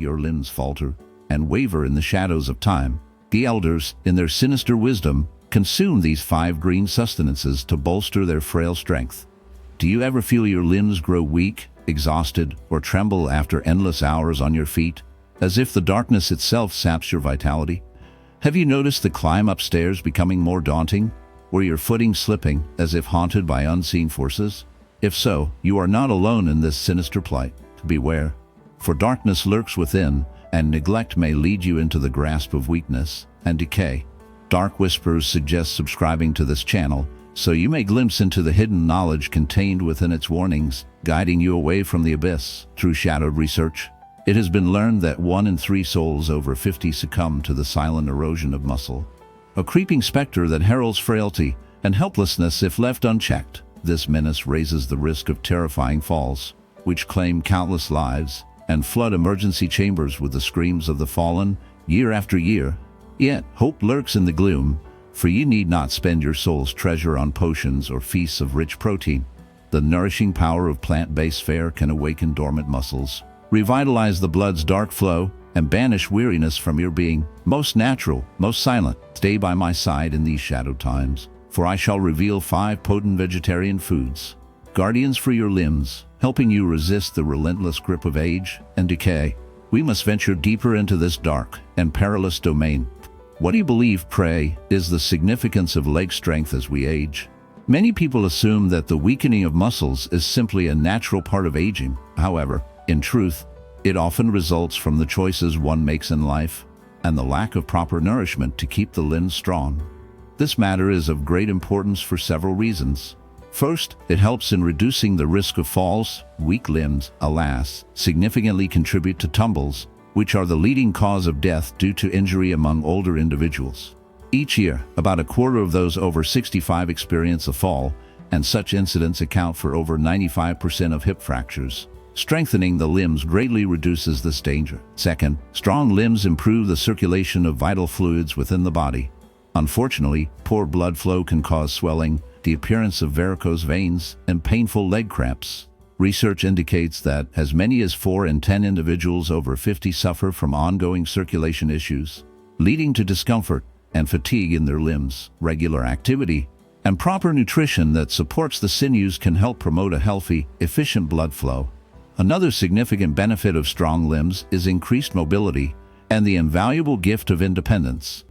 your limbs falter and waver in the shadows of time, the elders, in their sinister wisdom, consume these 5 green sustenances to bolster their frail strength. Do you ever feel your limbs grow weak, exhausted, or tremble after endless hours on your feet, as if the darkness itself saps your vitality? Have you noticed the climb upstairs becoming more daunting, or your footing slipping as if haunted by unseen forces? If so, you are not alone in this sinister plight. Beware, for darkness lurks within, and neglect may lead you into the grasp of weakness and decay. Dark Whispers suggests subscribing to this channel so you may glimpse into the hidden knowledge contained within its warnings, guiding you away from the abyss. Through shadowed research, it has been learned that 1 in 3 souls over 50 succumb to the silent erosion of muscle, a creeping specter that heralds frailty and helplessness if left unchecked. This menace raises the risk of terrifying falls, which claim countless lives and flood emergency chambers with the screams of the fallen year after year. Yet, hope lurks in the gloom, for you need not spend your soul's treasure on potions or feasts of rich protein. The nourishing power of plant-based fare can awaken dormant muscles, revitalize the blood's dark flow, and banish weariness from your being. Most natural, most silent, stay by my side in these shadowed times, for I shall reveal 5 potent vegetarian foods, guardians for your limbs, helping you resist the relentless grip of age and decay. We must venture deeper into this dark and perilous domain. What do you believe, pray, is the significance of leg strength as we age? Many people assume that the weakening of muscles is simply a natural part of aging. However, in truth, it often results from the choices one makes in life and the lack of proper nourishment to keep the limbs strong. This matter is of great importance for several reasons. First, it helps in reducing the risk of falls. Weak limbs, alas, significantly contribute to tumbles, which are the leading cause of death due to injury among older individuals. Each year, about a quarter of those over 65 experience a fall, and such incidents account for over 95% of hip fractures. Strengthening the limbs greatly reduces this danger. Second, strong limbs improve the circulation of vital fluids within the body. Unfortunately, poor blood flow can cause swelling, the appearance of varicose veins, and painful leg cramps. Research indicates that as many as 4 in 10 individuals over 50 suffer from ongoing circulation issues, leading to discomfort and fatigue in their limbs. Regular activity and proper nutrition that supports the sinews can help promote a healthy, efficient blood flow. Another significant benefit of strong limbs is increased mobility and the invaluable gift of independence.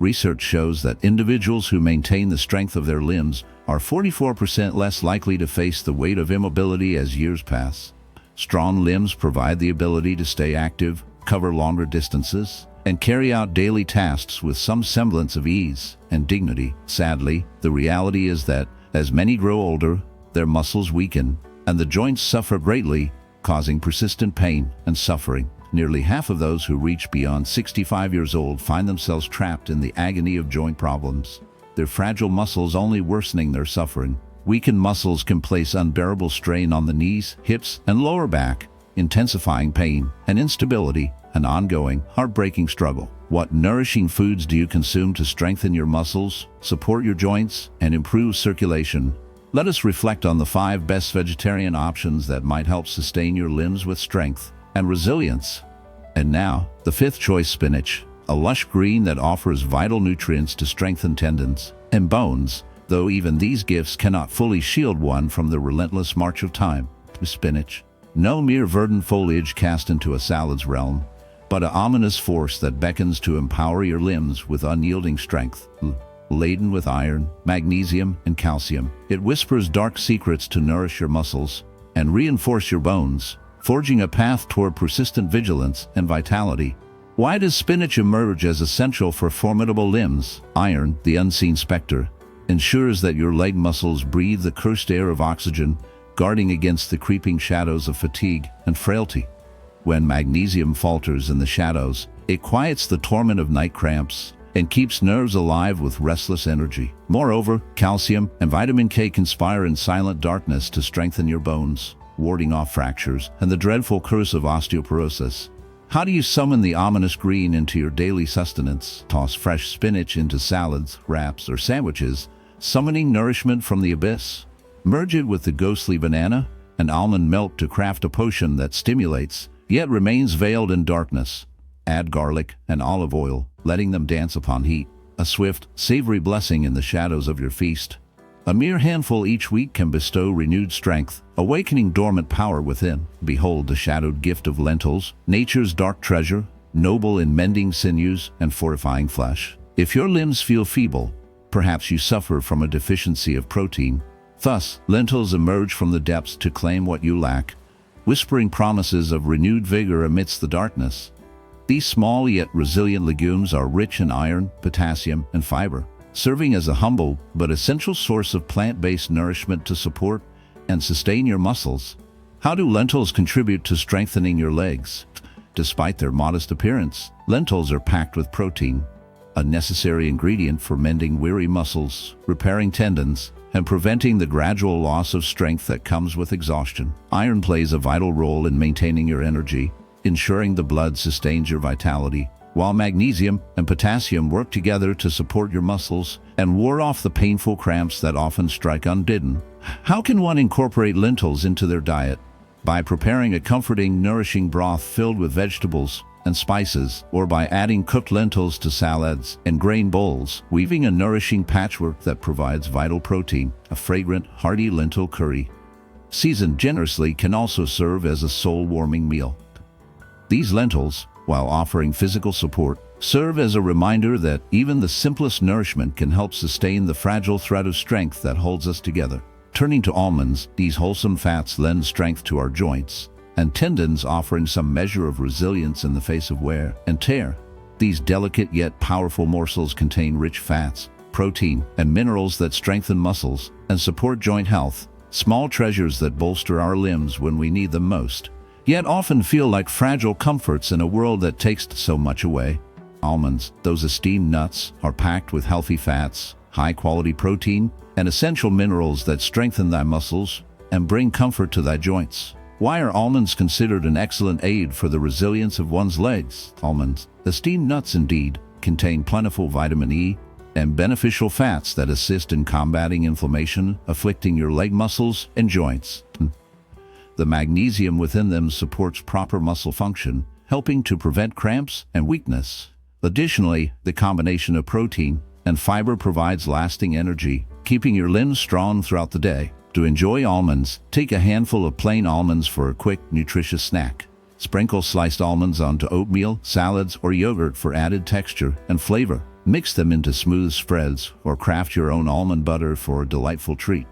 Research shows that individuals who maintain the strength of their limbs are 44% less likely to face the weight of immobility as years pass. Strong limbs provide the ability to stay active, cover longer distances, and carry out daily tasks with some semblance of ease and dignity. Sadly, the reality is that as many grow older, their muscles weaken, and the joints suffer greatly, causing persistent pain and suffering. Nearly half of those who reach beyond 65 years old find themselves trapped in the agony of joint problems, their fragile muscles only worsening their suffering. Weakened muscles can place unbearable strain on the knees, hips, and lower back, intensifying pain and instability, an ongoing, heartbreaking struggle. What nourishing foods do you consume to strengthen your muscles, support your joints, and improve circulation? Let us reflect on the 5 best vegetarian options that might help sustain your limbs with strength and resilience. And now, the 5th choice: spinach, a lush green that offers vital nutrients to strengthen tendons and bones, though even these gifts cannot fully shield one from the relentless march of time. Spinach, no mere verdant foliage cast into a salad's realm, but an ominous force that beckons to empower your limbs with unyielding strength. Laden with iron, magnesium, and calcium, it whispers dark secrets to nourish your muscles and reinforce your bones, forging a path toward persistent vigilance and vitality. Why does spinach emerge as essential for formidable limbs? Iron, the unseen specter, ensures that your leg muscles breathe the cursed air of oxygen, guarding against the creeping shadows of fatigue and frailty. When magnesium falters in the shadows, it quiets the torment of night cramps and keeps nerves alive with restless energy. Moreover, calcium and vitamin K conspire in silent darkness to strengthen your bones, warding off fractures and the dreadful curse of osteoporosis. How do you summon the ominous green into your daily sustenance? Toss fresh spinach into salads, wraps, or sandwiches, summoning nourishment from the abyss. Merge it with the ghostly banana and almond milk to craft a potion that stimulates yet remains veiled in darkness. Add garlic and olive oil, letting them dance upon heat. A swift, savory blessing in the shadows of your feast. A mere handful each week can bestow renewed strength, awakening dormant power within. Behold the shadowed gift of lentils, nature's dark treasure, noble in mending sinews and fortifying flesh. If your limbs feel feeble, perhaps you suffer from a deficiency of protein. Thus, lentils emerge from the depths to claim what you lack, whispering promises of renewed vigor amidst the darkness. These small yet resilient legumes are rich in iron, potassium, and fiber, serving as a humble but essential source of plant-based nourishment to support and sustain your muscles. How do lentils contribute to strengthening your legs? Despite their modest appearance, lentils are packed with protein, a necessary ingredient for mending weary muscles, repairing tendons, and preventing the gradual loss of strength that comes with exhaustion. Iron plays a vital role in maintaining your energy, ensuring the blood sustains your vitality, while magnesium and potassium work together to support your muscles and ward off the painful cramps that often strike unbidden. How can one incorporate lentils into their diet? By preparing a comforting, nourishing broth filled with vegetables and spices, or by adding cooked lentils to salads and grain bowls, weaving a nourishing patchwork that provides vital protein. A fragrant, hearty lentil curry, seasoned generously, can also serve as a soul-warming meal. These lentils, while offering physical support, serve as a reminder that even the simplest nourishment can help sustain the fragile thread of strength that holds us together. Turning to almonds, these wholesome fats lend strength to our joints and tendons, offering some measure of resilience in the face of wear and tear. These delicate yet powerful morsels contain rich fats, protein, and minerals that strengthen muscles and support joint health, small treasures that bolster our limbs when we need them most, yet often feel like fragile comforts in a world that takes so much away. Almonds, those esteemed nuts, are packed with healthy fats, high-quality protein, and essential minerals that strengthen thy muscles and bring comfort to thy joints. Why are almonds considered an excellent aid for the resilience of one's legs? Almonds, esteemed nuts indeed, contain plentiful vitamin E and beneficial fats that assist in combating inflammation afflicting your leg muscles and joints. The magnesium within them supports proper muscle function, helping to prevent cramps and weakness. Additionally, the combination of protein and fiber provides lasting energy, keeping your limbs strong throughout the day. To enjoy almonds, take a handful of plain almonds for a quick, nutritious snack. Sprinkle sliced almonds onto oatmeal, salads, or yogurt for added texture and flavor. Mix them into smooth spreads or craft your own almond butter for a delightful treat.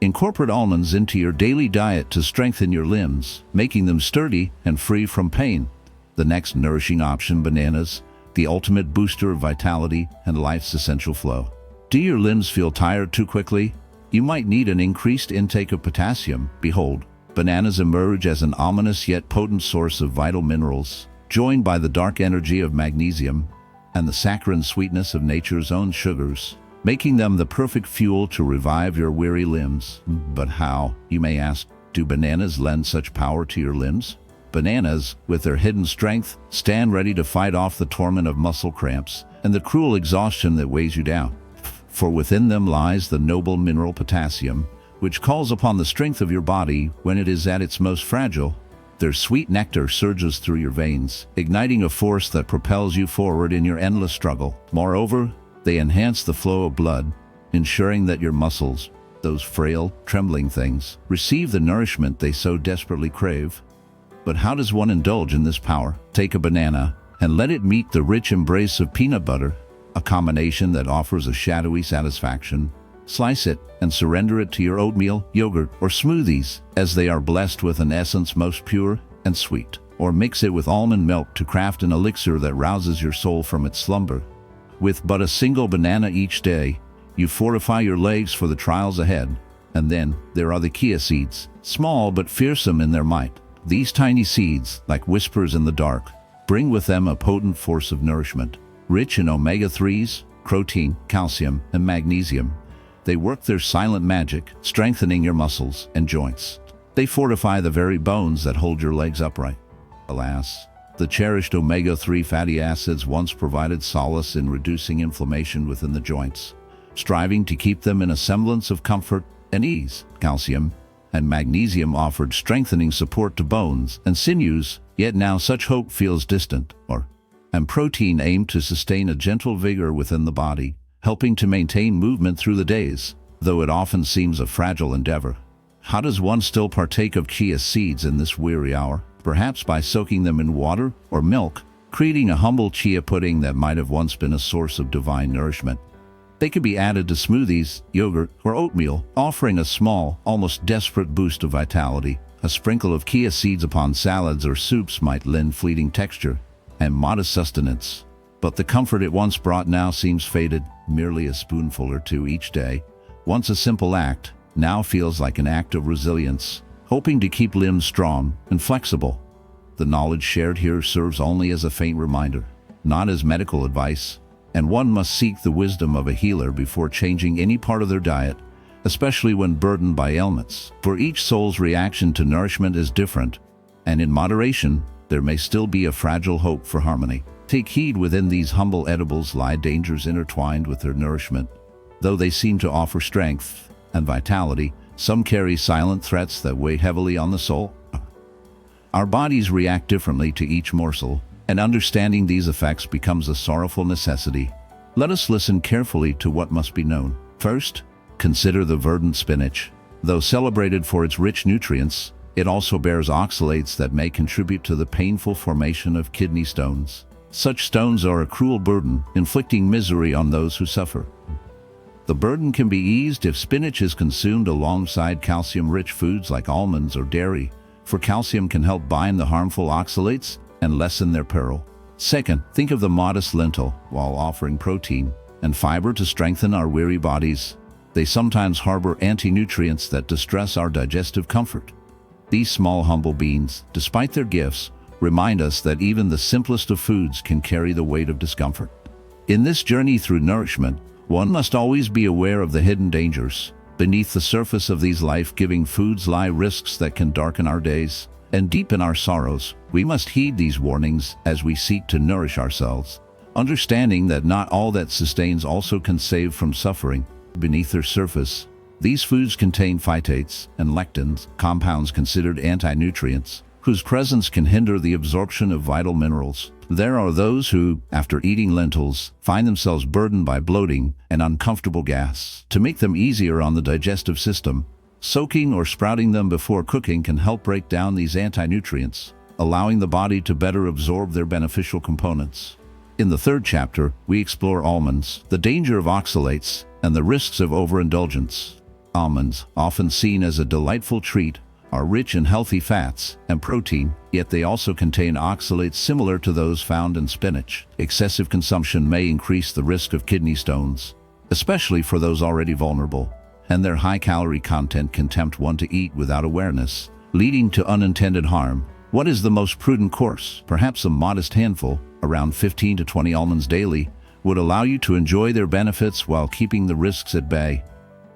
Incorporate almonds into your daily diet to strengthen your limbs, making them sturdy and free from pain. The next nourishing option, bananas, the ultimate booster of vitality and life's essential flow. Do your limbs feel tired too quickly? You might need an increased intake of potassium. Behold, bananas emerge as an ominous yet potent source of vital minerals, joined by the dark energy of magnesium and the saccharine sweetness of nature's own sugars, making them the perfect fuel to revive your weary limbs. But how, you may ask, do bananas lend such power to your limbs? Bananas, with their hidden strength, stand ready to fight off the torment of muscle cramps and the cruel exhaustion that weighs you down. For within them lies the noble mineral potassium, which calls upon the strength of your body when it is at its most fragile. Their sweet nectar surges through your veins, igniting a force that propels you forward in your endless struggle. Moreover, they enhance the flow of blood, ensuring that your muscles, those frail, trembling things, receive the nourishment they so desperately crave. But how does one indulge in this power? Take a banana and let it meet the rich embrace of peanut butter, a combination that offers a shadowy satisfaction. Slice it and surrender it to your oatmeal, yogurt, or smoothies, as they are blessed with an essence most pure and sweet. Or mix it with almond milk to craft an elixir that rouses your soul from its slumber. With but a single banana each day, you fortify your legs for the trials ahead. And then there are the chia seeds, small but fearsome in their might. These tiny seeds, like whispers in the dark, bring with them a potent force of nourishment. Rich in omega-3s, protein, calcium, and magnesium, they work their silent magic, strengthening your muscles and joints. They fortify the very bones that hold your legs upright. Alas, the cherished omega-3 fatty acids once provided solace in reducing inflammation within the joints, striving to keep them in a semblance of comfort and ease. Calcium, and magnesium offered strengthening support to bones and sinews, yet now such hope feels distant. And protein aimed to sustain a gentle vigor within the body, helping to maintain movement through the days, though it often seems a fragile endeavor. How does one still partake of chia seeds in this weary hour? Perhaps by soaking them in water or milk, creating a humble chia pudding that might have once been a source of divine nourishment. They could be added to smoothies, yogurt, or oatmeal, offering a small, almost desperate boost of vitality. A sprinkle of chia seeds upon salads or soups might lend fleeting texture and modest sustenance. But the comfort it once brought now seems faded. Merely a spoonful or two each day, once a simple act, now feels like an act of resilience, hoping to keep limbs strong and flexible. The knowledge shared here serves only as a faint reminder, not as medical advice, and one must seek the wisdom of a healer before changing any part of their diet, especially when burdened by ailments. For each soul's reaction to nourishment is different, and in moderation, there may still be a fragile hope for harmony. Take heed, within these humble edibles lie dangers intertwined with their nourishment. Though they seem to offer strength and vitality, some carry silent threats that weigh heavily on the soul. Our bodies react differently to each morsel, and understanding these effects becomes a sorrowful necessity. Let us listen carefully to what must be known. First, consider the verdant spinach. Though celebrated for its rich nutrients, it also bears oxalates that may contribute to the painful formation of kidney stones. Such stones are a cruel burden, inflicting misery on those who suffer. The burden can be eased if spinach is consumed alongside calcium-rich foods like almonds or dairy, for calcium can help bind the harmful oxalates and lessen their peril. Second, think of the modest lentil. While offering protein and fiber to strengthen our weary bodies, they sometimes harbor anti-nutrients that distress our digestive comfort. These small, humble beans, despite their gifts, remind us that even the simplest of foods can carry the weight of discomfort. In this journey through nourishment, one must always be aware of the hidden dangers. Beneath the surface of these life-giving foods lie risks that can darken our days and deepen our sorrows. We must heed these warnings as we seek to nourish ourselves, understanding that not all that sustains also can save from suffering. Beneath their surface, these foods contain phytates and lectins, compounds considered anti-nutrients, whose presence can hinder the absorption of vital minerals. There are those who, after eating lentils, find themselves burdened by bloating and uncomfortable gas. To make them easier on the digestive system, soaking or sprouting them before cooking can help break down these anti-nutrients, allowing the body to better absorb their beneficial components. In the third chapter, we explore almonds, the danger of oxalates, and the risks of overindulgence. Almonds, often seen as a delightful treat, are rich in healthy fats and protein, yet they also contain oxalates similar to those found in spinach. Excessive consumption may increase the risk of kidney stones, especially for those already vulnerable, and their high-calorie content can tempt one to eat without awareness, leading to unintended harm. What is the most prudent course? Perhaps a modest handful, around 15 to 20 almonds daily, would allow you to enjoy their benefits while keeping the risks at bay.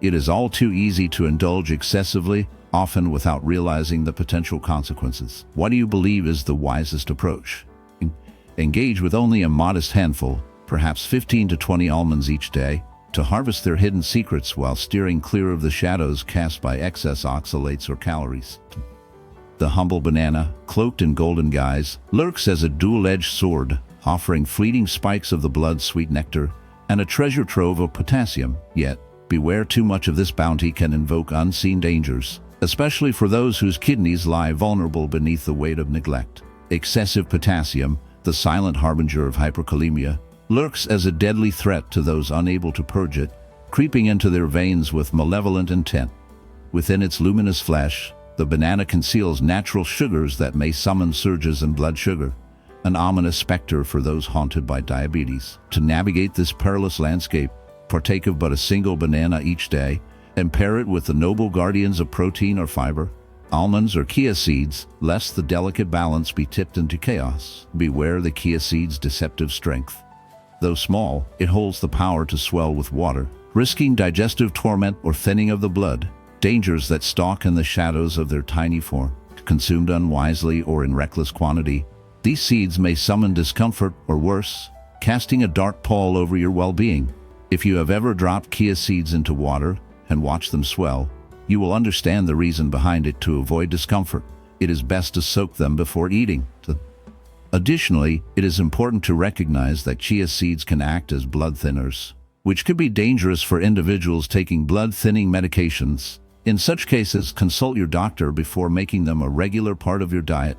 It is all too easy to indulge excessively, often without realizing the potential consequences. What do you believe is the wisest approach? Engage with only a modest handful, perhaps 15 to 20 almonds each day, to harvest their hidden secrets while steering clear of the shadows cast by excess oxalates or calories. The humble banana, cloaked in golden guise, lurks as a dual-edged sword, offering fleeting spikes of the blood-sweet nectar and a treasure trove of potassium. Yet, beware, too much of this bounty can invoke unseen dangers, especially for those whose kidneys lie vulnerable beneath the weight of neglect. Excessive potassium, the silent harbinger of hyperkalemia, lurks as a deadly threat to those unable to purge it, creeping into their veins with malevolent intent. Within its luminous flesh, the banana conceals natural sugars that may summon surges in blood sugar, an ominous specter for those haunted by diabetes. To navigate this perilous landscape, partake of but a single banana each day, and pair it with the noble guardians of protein or fiber, almonds or chia seeds, lest the delicate balance be tipped into chaos. Beware the chia seed's deceptive strength. Though small, it holds the power to swell with water, risking digestive torment or thinning of the blood, dangers that stalk in the shadows of their tiny form. Consumed unwisely or in reckless quantity, these seeds may summon discomfort or worse, casting a dark pall over your well-being. If you have ever dropped chia seeds into water and watched them swell, You will understand the reason behind it. To avoid discomfort, it is best to soak them before eating. Additionally, it is important to recognize that chia seeds can act as blood thinners, which could be dangerous for individuals taking blood-thinning medications. In such cases, consult your doctor before making them a regular part of your diet.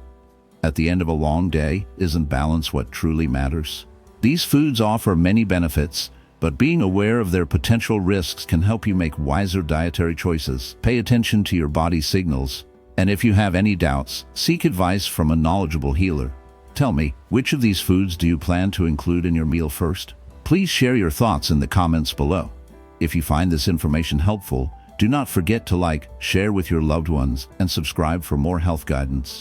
At the end of a long day, isn't balance what truly matters? These foods offer many benefits, but being aware of their potential risks can help you make wiser dietary choices. Pay attention to your body's signals, and if you have any doubts, seek advice from a knowledgeable healer. Tell me, which of these foods do you plan to include in your meal first? Please share your thoughts in the comments below. If you find this information helpful, do not forget to like, share with your loved ones, and subscribe for more health guidance.